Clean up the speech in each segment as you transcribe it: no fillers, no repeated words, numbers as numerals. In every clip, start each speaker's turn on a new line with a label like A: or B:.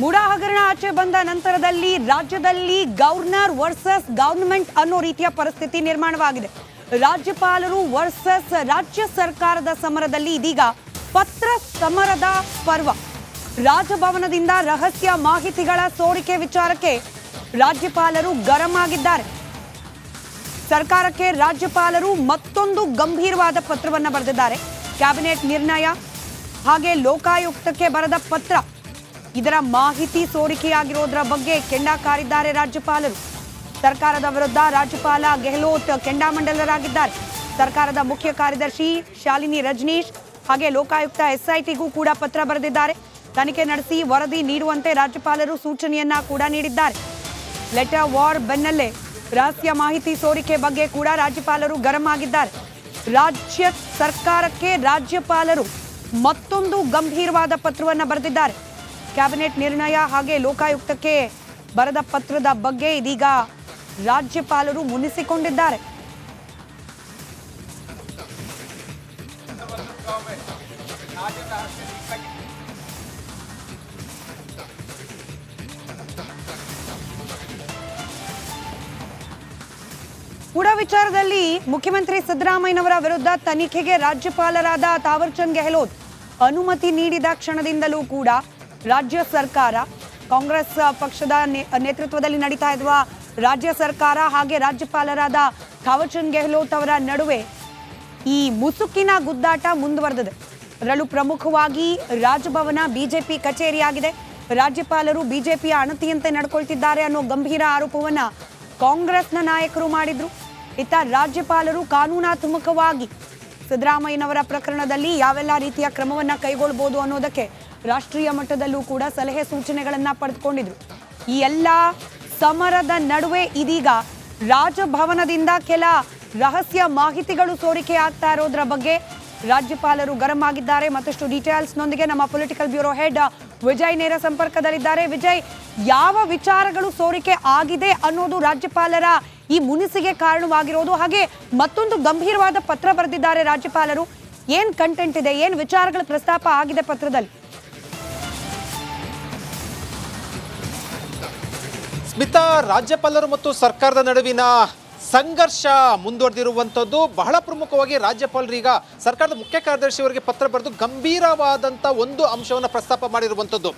A: ಮೂಡಾ ಹಗರಣ ಆಚೆ ಬಂದ ನಂತರದಲ್ಲಿ ರಾಜ್ಯದಲ್ಲಿ ಗವರ್ನರ್ ವರ್ಸಸ್ ಗವರ್ನಮೆಂಟ್ ಅನ್ನೋ ರೀತಿಯ ಪರಿಸ್ಥಿತಿ ನಿರ್ಮಾಣವಾಗಿದೆ. ರಾಜ್ಯಪಾಲರು ವರ್ಸಸ್ ರಾಜ್ಯ ಸರ್ಕಾರದ ಸಮರದಲ್ಲಿ ಇದೀಗ ಪತ್ರ ಸಮರದ ಪರ್ವ. ರಾಜಭವನದಿಂದ ರಹಸ್ಯ ಮಾಹಿತಿಗಳ ಸೋರಿಕೆ ವಿಚಾರಕ್ಕೆ ರಾಜ್ಯಪಾಲರು ಗರಂ ಆಗಿದ್ದಾರೆ. ಸರ್ಕಾರಕ್ಕೆ ರಾಜ್ಯಪಾಲರು ಮತ್ತೊಂದು ಗಂಭೀರವಾದ ಪತ್ರವನ್ನು ಬರೆದಿದ್ದಾರೆ. ಕ್ಯಾಬಿನೆಟ್ ನಿರ್ಣಯ ಹಾಗೆ ಲೋಕಾಯುಕ್ತಕ್ಕೆ ಬರೆದ ಪತ್ರ, ಇದರ ಮಾಹಿತಿ ಸೋರಿಕೆಯಾಗಿರೋದ್ರ ಬಗ್ಗೆ ಕೆಂಡ ಕಾರಿದ್ದಾರೆ ರಾಜ್ಯಪಾಲರು. ಸರ್ಕಾರದ ವಿರುದ್ಧ ರಾಜ್ಯಪಾಲ ಗೆಹ್ಲೋಟ್ ಕೆಂಡಾಮಂಡಲರಾಗಿದ್ದಾರೆ. ಸರ್ಕಾರದ ಮುಖ್ಯ ಕಾರ್ಯದರ್ಶಿ ಶಾಲಿನಿ ರಜನೀಶ್ ಹಾಗೆ ಲೋಕಾಯುಕ್ತ SITಗೂ ಕೂಡ ಪತ್ರ ಬರೆದಿದ್ದಾರೆ. ತನಿಖೆ ನಡೆಸಿ ವರದಿ ನೀಡುವಂತೆ ರಾಜ್ಯಪಾಲರು ಸೂಚನೆಯನ್ನ ಕೂಡ ನೀಡಿದ್ದಾರೆ. ಲೆಟರ್ ವಾರ್ ಬೆನ್ನಲ್ಲೇ ರಹಸ್ಯ ಮಾಹಿತಿ ಸೋರಿಕೆ ಬಗ್ಗೆ ಕೂಡ ರಾಜ್ಯಪಾಲರು ಗರಂ ಆಗಿದ್ದಾರೆ. ರಾಜ್ಯ ಸರ್ಕಾರಕ್ಕೆ ರಾಜ್ಯಪಾಲರು ಮತ್ತೊಂದು ಗಂಭೀರವಾದ ಪತ್ರವನ್ನು ಬರೆದಿದ್ದಾರೆ. ಕ್ಯಾಬಿನೆಟ್ ನಿರ್ಣಯ ಹಾಗೆ ಲೋಕಾಯುಕ್ತಕ್ಕೆ ಬರೆದ ಪತ್ರದ ಬಗ್ಗೆ ಇದೀಗ ರಾಜ್ಯಪಾಲರು ಮುನಿಸಿಕೊಂಡಿದ್ದಾರೆ. ಕೂಡ ವಿಚಾರದಲ್ಲಿ ಮುಖ್ಯಮಂತ್ರಿ ಸಿದ್ದರಾಮಯ್ಯನವರ ವಿರುದ್ಧ ತನಿಖೆಗೆ ರಾಜ್ಯಪಾಲರಾದ ತಾವರ್ಚಂದ್ ಗೆಹ್ಲೋಟ್ ಅನುಮತಿ ನೀಡಿದ ಕ್ಷಣದಿಂದಲೂ ಕೂಡ ರಾಜ್ಯ ಸರ್ಕಾರ, ಕಾಂಗ್ರೆಸ್ ಪಕ್ಷದ ನೇತೃತ್ವದಲ್ಲಿ ನಡೀತಾ ಇರುವ ರಾಜ್ಯ ಸರ್ಕಾರ ಹಾಗೆ ರಾಜ್ಯಪಾಲರಾದ ತಾವರ್ಚಂದ್ ಗೆಹ್ಲೋಟ್ ಅವರ ನಡುವೆ ಈ ಮುಸುಕಿನ ಗುದ್ದಾಟ ಮುಂದುವರೆದಿದೆ. ಅದರಲ್ಲೂ ಪ್ರಮುಖವಾಗಿ ರಾಜಭವನ ಬಿಜೆಪಿ ಕಚೇರಿಯಾಗಿದೆ. ರಾಜ್ಯಪಾಲರು ಬಿಜೆಪಿಯ ಅಣತಿಯಂತೆ ನಡ್ಕೊಳ್ತಿದ್ದಾರೆ ಅನ್ನೋ ಗಂಭೀರ ಆರೋಪವನ್ನ ಕಾಂಗ್ರೆಸ್ನ ನಾಯಕರು ಮಾಡಿದ್ರು. ಇತ್ತ ರಾಜ್ಯಪಾಲರು ಕಾನೂನಾತ್ಮಕವಾಗಿ ಸಿದ್ದರಾಮಯ್ಯನವರ ಪ್ರಕರಣದಲ್ಲಿ ಯಾವೆಲ್ಲ ರೀತಿಯ ಕ್ರಮವನ್ನ ಕೈಗೊಳ್ಳಬಹುದು ಅನ್ನೋದಕ್ಕೆ ರಾಷ್ಟ್ರೀಯ ಮಟ್ಟದಲ್ಲೂ ಕೂಡ ಸಲಹೆ ಸೂಚನೆಗಳನ್ನ ಪಡೆದುಕೊಂಡಿದ್ರು. ಈ ಎಲ್ಲ ಸಮರದ ನಡುವೆ ಇದೀಗ ರಾಜಭವನದಿಂದ ಕೆಲ ರಹಸ್ಯ ಮಾಹಿತಿಗಳು ಸೋರಿಕೆ ಆಗ್ತಾ ಇರೋದ್ರ ಬಗ್ಗೆ ರಾಜ್ಯಪಾಲರು ಗರಂ ಆಗಿದ್ದಾರೆ. ಮತ್ತಷ್ಟು ಡೀಟೇಲ್ಸ್ನೊಂದಿಗೆ ನಮ್ಮ ಪೊಲಿಟಿಕಲ್ ಬ್ಯೂರೋ ಹೆಡ್ ವಿಜಯ್ ನೇರ ಸಂಪರ್ಕದಲ್ಲಿದ್ದಾರೆ. ವಿಜಯ್, ಯಾವ ವಿಚಾರಗಳು ಸೋರಿಕೆ ಆಗಿದೆ ಅನ್ನೋದು ರಾಜ್ಯಪಾಲರ ಈ ಮುನಿಸಿಗೆ ಕಾರಣವಾಗಿರೋದು, ಹಾಗೆ ಮತ್ತೊಂದು ಗಂಭೀರವಾದ ಪತ್ರ ಬರೆದಿದ್ದಾರೆ ರಾಜ್ಯಪಾಲರು. ಏನ್ ಕಂಟೆಂಟ್ ಇದೆ, ಏನ್ ವಿಚಾರಗಳ ಪ್ರಸ್ತಾಪ ಆಗಿದೆ ಪತ್ರದಲ್ಲಿ?
B: ಸ್ಮಿತಾ, ರಾಜ್ಯಪಾಲರು ಮತ್ತು ಸರ್ಕಾರದ ನಡುವಿನ ಸಂಘರ್ಷ ಮುಂದುವರೆದಿರುವಂಥದ್ದು. ಬಹಳ ಪ್ರಮುಖವಾಗಿ ರಾಜ್ಯಪಾಲರು ಈಗ ಸರ್ಕಾರದ ಮುಖ್ಯ ಕಾರ್ಯದರ್ಶಿಯವರಿಗೆ ಪತ್ರ ಬರೆದು ಗಂಭೀರವಾದಂಥ ಒಂದು ಅಂಶವನ್ನು ಪ್ರಸ್ತಾಪ ಮಾಡಿರುವಂಥದ್ದು.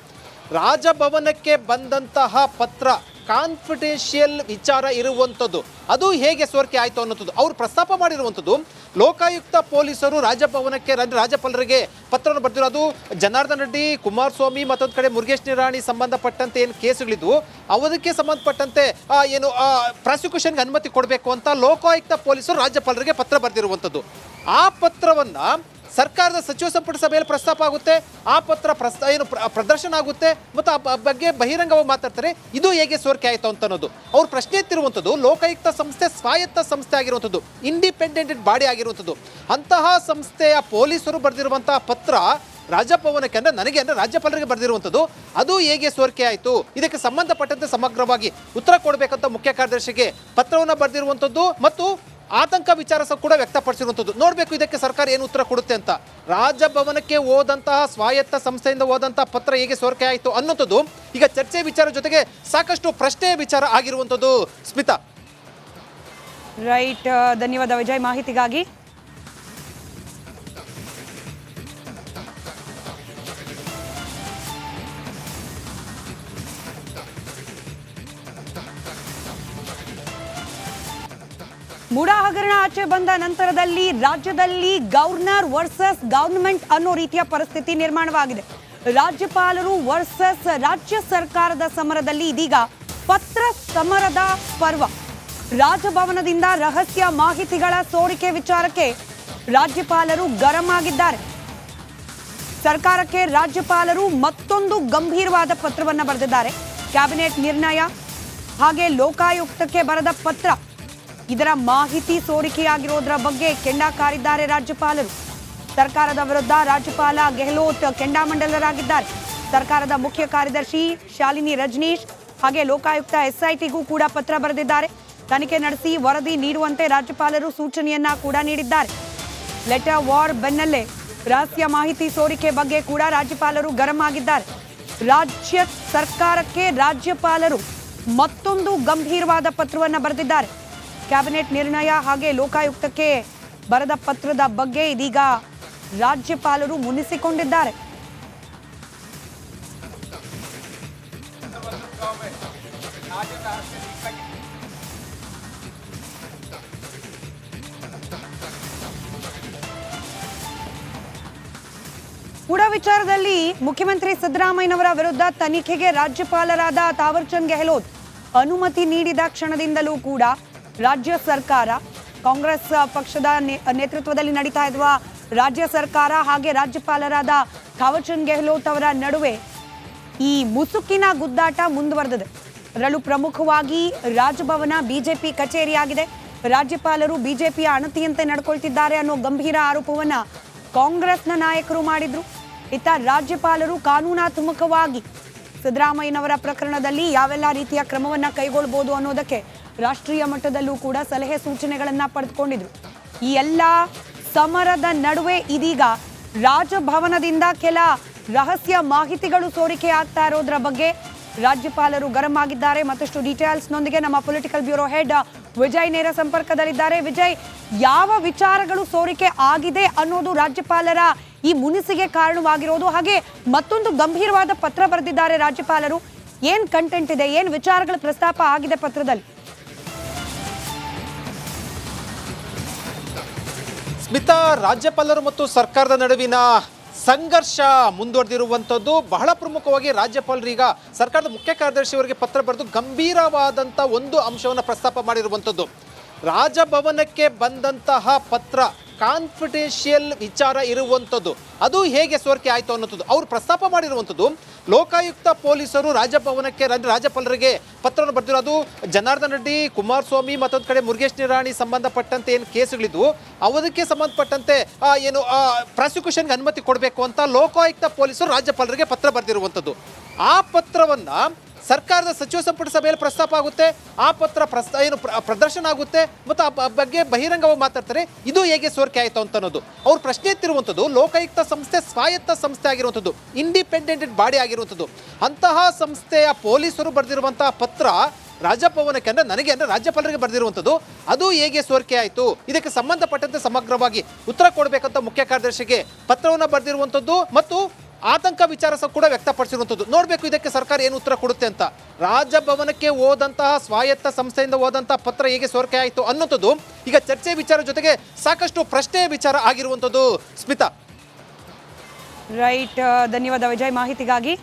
B: ರಾಜಭವನಕ್ಕೆ ಬಂದಂತಹ ಪತ್ರ ಕಾನ್ಫಿಡೆನ್ಷಿಯಲ್ ವಿಚಾರ ಇರುವಂಥದ್ದು, ಅದು ಹೇಗೆ ಸೋರಿಕೆ ಆಯಿತು ಅನ್ನೋದು ಅವರು ಪ್ರಸ್ತಾಪ ಮಾಡಿರುವಂಥದ್ದು. ಲೋಕಾಯುಕ್ತ ಪೊಲೀಸರು ರಾಜಭವನಕ್ಕೆ ರಾಜ್ಯಪಾಲರಿಗೆ ಪತ್ರವನ್ನು ಬರೆದಿರೋದು. ಜನಾರ್ದನ್ ರೆಡ್ಡಿ, ಕುಮಾರಸ್ವಾಮಿ, ಮತ್ತೊಂದು ಕಡೆ ಮುರುಗೇಶ್ ನಿರಾಣಿ ಸಂಬಂಧಪಟ್ಟಂತೆ ಏನು ಕೇಸುಗಳಿದ್ವು ಅವದಕ್ಕೆ ಸಂಬಂಧಪಟ್ಟಂತೆ ಪ್ರಾಸಿಕ್ಯೂಷನ್ಗೆ ಅನುಮತಿ ಕೊಡಬೇಕು ಅಂತ ಲೋಕಾಯುಕ್ತ ಪೊಲೀಸರು ರಾಜ್ಯಪಾಲರಿಗೆ ಪತ್ರ ಬರೆದಿರುವಂಥದ್ದು. ಆ ಪತ್ರವನ್ನು ಸರ್ಕಾರದ ಸಚಿವ ಸಂಪುಟ ಸಭೆಯಲ್ಲಿ ಪ್ರಸ್ತಾಪ ಆಗುತ್ತೆ. ಆ ಪತ್ರ ಪ್ರದರ್ಶನ ಆಗುತ್ತೆ ಮತ್ತು ಆ ಬಗ್ಗೆ ಬಹಿರಂಗವಾಗಿ ಮಾತಾಡ್ತಾರೆ. ಇದು ಹೇಗೆ ಸೋರಿಕೆ ಆಯಿತು ಅಂತ ಅನ್ನೋದು ಅವ್ರು ಪ್ರಶ್ನೆ ಎತ್ತಿರುವಂಥದ್ದು. ಲೋಕಾಯುಕ್ತ ಸಂಸ್ಥೆ ಸ್ವಾಯತ್ತ ಸಂಸ್ಥೆ ಆಗಿರುವಂಥದ್ದು, ಇಂಡಿಪೆಂಡೆಂಟ್ ಬಾಡಿ ಆಗಿರುವಂಥದ್ದು. ಅಂತಹ ಸಂಸ್ಥೆಯ ಪೊಲೀಸರು ಬರೆದಿರುವಂತಹ ಪತ್ರ ರಾಜಭವನಕ್ಕೆ ನನಗೆ ರಾಜ್ಯಪಾಲರಿಗೆ ಬರೆದಿರುವಂಥದ್ದು, ಅದು ಹೇಗೆ ಸೋರಿಕೆ ಆಯಿತು, ಇದಕ್ಕೆ ಸಂಬಂಧಪಟ್ಟಂತೆ ಸಮಗ್ರವಾಗಿ ಉತ್ತರ ಕೊಡಬೇಕಂತ ಮುಖ್ಯ ಕಾರ್ಯದರ್ಶಿಗೆ ಪತ್ರವನ್ನು ಬರೆದಿರುವಂಥದ್ದು ಮತ್ತು ಆತಂಕ ವಿಚಾರ ಸಹ ಕೂಡ ವ್ಯಕ್ತಪಡಿಸಿರುವಂಥದ್ದು. ನೋಡಬೇಕು ಇದಕ್ಕೆ ಸರ್ಕಾರ ಏನು ಉತ್ತರ ಕೊಡುತ್ತೆ ಅಂತ. ರಾಜಭವನಕ್ಕೆ ಹೋದಂತಹ ಸ್ವಾಯತ್ತ ಸಂಸ್ಥೆಯಿಂದ ಹೋದಂತಹ ಪತ್ರ ಹೇಗೆ ಸೋರಿಕೆ ಆಯಿತು ಅನ್ನೋಂಥದ್ದು ಈಗ ಚರ್ಚೆ ವಿಚಾರ ಜೊತೆಗೆ ಸಾಕಷ್ಟು ಪ್ರಶ್ನೆ ವಿಚಾರ ಆಗಿರುವಂಥದ್ದು. ಸ್ಮಿತಾ,
A: ರೈಟ್, ಧನ್ಯವಾದ ವಿಜಯ್ ಮಾಹಿತಿಗಾಗಿ. ಮೂಡಾ ಹಗರಣ ಆಚೆ ಬಂದ ನಂತರದಲ್ಲಿ ರಾಜ್ಯದಲ್ಲಿ ಗವರ್ನರ್ ವರ್ಸಸ್ ಗವರ್ನಮೆಂಟ್ ಅನ್ನೋ ರೀತಿಯ ಪರಿಸ್ಥಿತಿ ನಿರ್ಮಾಣವಾಗಿದೆ. ರಾಜ್ಯಪಾಲರು ವರ್ಸಸ್ ರಾಜ್ಯ ಸರ್ಕಾರದ ಸಮರದಲ್ಲಿ ಇದೀಗ ಪತ್ರ ಸಮರದ ಪರ್ವ. ರಾಜಭವನದಿಂದ ರಹಸ್ಯ ಮಾಹಿತಿಗಳ ಸೋರಿಕೆ ವಿಚಾರಕ್ಕೆ ರಾಜ್ಯಪಾಲರು ಗರಂ ಆಗಿದ್ದಾರೆ. ಸರ್ಕಾರಕ್ಕೆ ರಾಜ್ಯಪಾಲರು ಮತ್ತೊಂದು ಗಂಭೀರವಾದ ಪತ್ರವನ್ನು ಬರೆದಿದ್ದಾರೆ. ಕ್ಯಾಬಿನೆಟ್ ನಿರ್ಣಯ ಹಾಗೆ ಲೋಕಾಯುಕ್ತಕ್ಕೆ ಬರೆದ ಪತ್ರ, ಇದರ ಮಾಹಿತಿ ಸೋರಿಕೆಯಾಗಿರೋದ್ರ ಬಗ್ಗೆ ಕೆಂಡ ಕಾರಿದ್ದಾರೆ ರಾಜ್ಯಪಾಲರು. ಸರ್ಕಾರದ ವಿರುದ್ಧ ರಾಜ್ಯಪಾಲ ಗೆಹ್ಲೋಟ್ ಕೆಂಡಾಮಂಡಲರಾಗಿದ್ದಾರೆ. ಸರ್ಕಾರದ ಮುಖ್ಯ ಕಾರ್ಯದರ್ಶಿ ಶಾಲಿನಿ ರಜನೀಶ್ ಹಾಗೆ ಲೋಕಾಯುಕ್ತ SITಗೂ ಕೂಡ ಪತ್ರ ಬರೆದಿದ್ದಾರೆ. ತನಿಖೆ ನಡೆಸಿ ವರದಿ ನೀಡುವಂತೆ ರಾಜ್ಯಪಾಲರು ಸೂಚನೆಯನ್ನ ಕೂಡ ನೀಡಿದ್ದಾರೆ. ಲೆಟರ್ ವಾರ್ ಬೆನ್ನಲ್ಲೇ ರಹಸ್ಯ ಮಾಹಿತಿ ಸೋರಿಕೆ ಬಗ್ಗೆ ಕೂಡ ರಾಜ್ಯಪಾಲರು ಗರಂ ಆಗಿದ್ದಾರೆ. ರಾಜ್ಯ ಸರ್ಕಾರಕ್ಕೆ ರಾಜ್ಯಪಾಲರು ಮತ್ತೊಂದು ಗಂಭೀರವಾದ ಪತ್ರವನ್ನು ಬರೆದಿದ್ದಾರೆ. ಕ್ಯಾಬಿನೆಟ್ ನಿರ್ಣಯ ಹಾಗೆ ಲೋಕಾಯುಕ್ತಕ್ಕೆ ಬರೆದ ಪತ್ರದ ಬಗ್ಗೆ ಇದೀಗ ರಾಜ್ಯಪಾಲರು ಮುನಿಸಿಕೊಂಡಿದ್ದಾರೆ. ಕೂಡ ವಿಚಾರದಲ್ಲಿ ಮುಖ್ಯಮಂತ್ರಿ ಸಿದ್ದರಾಮಯ್ಯನವರ ವಿರುದ್ಧ ತನಿಖೆಗೆ ರಾಜ್ಯಪಾಲರಾದ ತಾವರ್ಚಂದ್ ಗೆಹ್ಲೋಟ್ ಅನುಮತಿ ನೀಡಿದ ಕ್ಷಣದಿಂದಲೂ ಕೂಡ ರಾಜ್ಯ ಸರ್ಕಾರ, ಕಾಂಗ್ರೆಸ್ ಪಕ್ಷದ ನೇತೃತ್ವದಲ್ಲಿ ನಡೀತಾ ಇರುವ ರಾಜ್ಯ ಸರ್ಕಾರ ಹಾಗೆ ರಾಜ್ಯಪಾಲರಾದ ತಾವರ್ಚಂದ್ ಗೆಹ್ಲೋಟ್ ಅವರ ನಡುವೆ ಈ ಮುಸುಕಿನ ಗುದ್ದಾಟ ಮುಂದುವರೆದಿದೆ. ಅದರಲ್ಲೂ ಪ್ರಮುಖವಾಗಿ ರಾಜಭವನ ಬಿಜೆಪಿ ಕಚೇರಿಯಾಗಿದೆ. ರಾಜ್ಯಪಾಲರು ಬಿಜೆಪಿಯ ಅಣತಿಯಂತೆ ನಡ್ಕೊಳ್ತಿದ್ದಾರೆ ಅನ್ನೋ ಗಂಭೀರ ಆರೋಪವನ್ನ ಕಾಂಗ್ರೆಸ್ನ ನಾಯಕರು ಮಾಡಿದ್ರು. ಇತ್ತ ರಾಜ್ಯಪಾಲರು ಕಾನೂನಾತ್ಮಕವಾಗಿ ಸಿದ್ದರಾಮಯ್ಯನವರ ಪ್ರಕರಣದಲ್ಲಿ ಯಾವೆಲ್ಲ ರೀತಿಯ ಕ್ರಮವನ್ನ ಕೈಗೊಳ್ಳಬಹುದು ಅನ್ನೋದಕ್ಕೆ ರಾಷ್ಟ್ರೀಯ ಮಟ್ಟದಲ್ಲೂ ಕೂಡ ಸಲಹೆ ಸೂಚನೆಗಳನ್ನ ಪಡೆದುಕೊಂಡಿದ್ರು. ಈ ಎಲ್ಲ ಸಮರದ ನಡುವೆ ಇದೀಗ ರಾಜಭವನದಿಂದ ಕೆಲ ರಹಸ್ಯ ಮಾಹಿತಿಗಳು ಸೋರಿಕೆ ಆಗ್ತಾ ಇರೋದ್ರ ಬಗ್ಗೆ ರಾಜ್ಯಪಾಲರು ಗರಂ ಆಗಿದ್ದಾರೆ. ಮತ್ತಷ್ಟು ಡೀಟೇಲ್ಸ್ನೊಂದಿಗೆ ನಮ್ಮ ಪೊಲಿಟಿಕಲ್ ಬ್ಯೂರೋ ಹೆಡ್ ವಿಜಯ್ ನೇರ ಸಂಪರ್ಕದಲ್ಲಿದ್ದಾರೆ. ವಿಜಯ್, ಯಾವ ವಿಚಾರಗಳು ಸೋರಿಕೆ ಆಗಿದೆ ಅನ್ನೋದು ರಾಜ್ಯಪಾಲರ ಈ ಮುನಿಸಿಗೆ ಕಾರಣವಾಗಿರೋದು, ಹಾಗೆ ಮತ್ತೊಂದು ಗಂಭೀರವಾದ ಪತ್ರ ಬರೆದಿದ್ದಾರೆ ರಾಜ್ಯಪಾಲರು. ಏನ್ ಕಂಟೆಂಟ್ ಇದೆ, ಏನ್ ವಿಚಾರಗಳ ಪ್ರಸ್ತಾಪ ಆಗಿದೆ ಪತ್ರದಲ್ಲಿ?
B: ಸ್ಮಿತಾ, ರಾಜ್ಯಪಾಲರು ಮತ್ತು ಸರ್ಕಾರದ ನಡುವಿನ ಸಂಘರ್ಷ ಮುಂದುವರೆದಿರುವಂಥದ್ದು ಬಹಳ ಪ್ರಮುಖವಾಗಿ ರಾಜ್ಯಪಾಲರೀಗ ಸರ್ಕಾರದ ಮುಖ್ಯ ಕಾರ್ಯದರ್ಶಿಯವರಿಗೆ ಪತ್ರ ಬರೆದು ಗಂಭೀರವಾದಂಥ ಒಂದು ಅಂಶವನ್ನು ಪ್ರಸ್ತಾಪ ಮಾಡಿರುವಂಥದ್ದು. ರಾಜಭವನಕ್ಕೆ ಬಂದಂತಹ ಪತ್ರ ಕಾನ್ಫಿಡೆನ್ಷಿಯಲ್ ವಿಚಾರ ಇರುವಂಥದ್ದು, ಅದು ಹೇಗೆ ಸೋರಿಕೆ ಆಯಿತು ಅನ್ನೋದು ಅವರು ಪ್ರಸ್ತಾಪ ಮಾಡಿರುವಂಥದ್ದು. ಲೋಕಾಯುಕ್ತ ಪೊಲೀಸರು ರಾಜಭವನಕ್ಕೆ ರಾಜ್ಯಪಾಲರಿಗೆ ಪತ್ರವನ್ನು ಬರೆದಿರೋದು. ಜನಾರ್ದನ್ ರೆಡ್ಡಿ, ಕುಮಾರಸ್ವಾಮಿ, ಮತ್ತೊಂದು ಕಡೆ ಮುರುಗೇಶ್ ನಿರಾಣಿ ಸಂಬಂಧಪಟ್ಟಂತೆ ಏನು ಕೇಸುಗಳಿದ್ವು ಅವದಕ್ಕೆ ಸಂಬಂಧಪಟ್ಟಂತೆ ಏನು ಪ್ರಾಸಿಕ್ಯೂಷನ್ಗೆ ಅನುಮತಿ ಕೊಡಬೇಕು ಅಂತ ಲೋಕಾಯುಕ್ತ ಪೊಲೀಸರು ರಾಜ್ಯಪಾಲರಿಗೆ ಪತ್ರ ಬರೆದಿರುವಂಥದ್ದು. ಆ ಪತ್ರವನ್ನು ಸರ್ಕಾರದ ಸಚಿವ ಸಂಪುಟ ಸಭೆಯಲ್ಲಿ ಪ್ರಸ್ತಾಪ ಆಗುತ್ತೆ. ಆ ಪತ್ರ ಪ್ರದರ್ಶನ ಆಗುತ್ತೆ ಮತ್ತು ಆ ಬಗ್ಗೆ ಬಹಿರಂಗವಾಗಿ ಮಾತಾಡ್ತಾರೆ. ಇದು ಹೇಗೆ ಸೋರಿಕೆ ಆಯಿತು ಅಂತ ಅನ್ನೋದು ಅವ್ರು ಪ್ರಶ್ನೆ ಎತ್ತಿರುವಂಥದ್ದು. ಲೋಕಾಯುಕ್ತ ಸಂಸ್ಥೆ ಸ್ವಾಯತ್ತ ಸಂಸ್ಥೆ ಆಗಿರುವಂಥದ್ದು, ಇಂಡಿಪೆಂಡೆಂಟ್ ಬಾಡಿ ಆಗಿರುವಂಥದ್ದು. ಅಂತಹ ಸಂಸ್ಥೆಯ ಪೊಲೀಸರು ಬರೆದಿರುವಂತಹ ಪತ್ರ ರಾಜಭವನಕ್ಕೆ ನನಗೆ ರಾಜ್ಯಪಾಲರಿಗೆ ಬರೆದಿರುವಂಥದ್ದು, ಅದು ಹೇಗೆ ಸೋರಿಕೆ ಆಯಿತು, ಇದಕ್ಕೆ ಸಂಬಂಧಪಟ್ಟಂತೆ ಸಮಗ್ರವಾಗಿ ಉತ್ತರ ಕೊಡಬೇಕಂತ ಮುಖ್ಯ ಕಾರ್ಯದರ್ಶಿಗೆ ಪತ್ರವನ್ನು ಬರೆದಿರುವಂಥದ್ದು ಮತ್ತು ಆತಂಕ ವಿಚಾರ ಸಹ ಕೂಡ ವ್ಯಕ್ತಪಡಿಸಿರುವಂಥದ್ದು. ನೋಡಬೇಕು ಇದಕ್ಕೆ ಸರ್ಕಾರ ಏನು ಉತ್ತರ ಕೊಡುತ್ತೆ ಅಂತ. ರಾಜಭವನಕ್ಕೆ ಹೋದಂತಹ ಸ್ವಾಯತ್ತ ಸಂಸ್ಥೆಯಿಂದ ಹೋದಂತಹ ಪತ್ರ ಹೇಗೆ ಸೋರಿಕೆ ಆಯಿತು ಅನ್ನೋಂಥದ್ದು ಈಗ ಚರ್ಚೆ ವಿಚಾರ ಜೊತೆಗೆ ಸಾಕಷ್ಟು ಪ್ರಶ್ನೆ ವಿಚಾರ ಆಗಿರುವಂಥದ್ದು. ಸ್ಮಿತಾ,
A: ರೈಟ್, ಧನ್ಯವಾದ ವಿಜಯ್ ಮಾಹಿತಿಗಾಗಿ.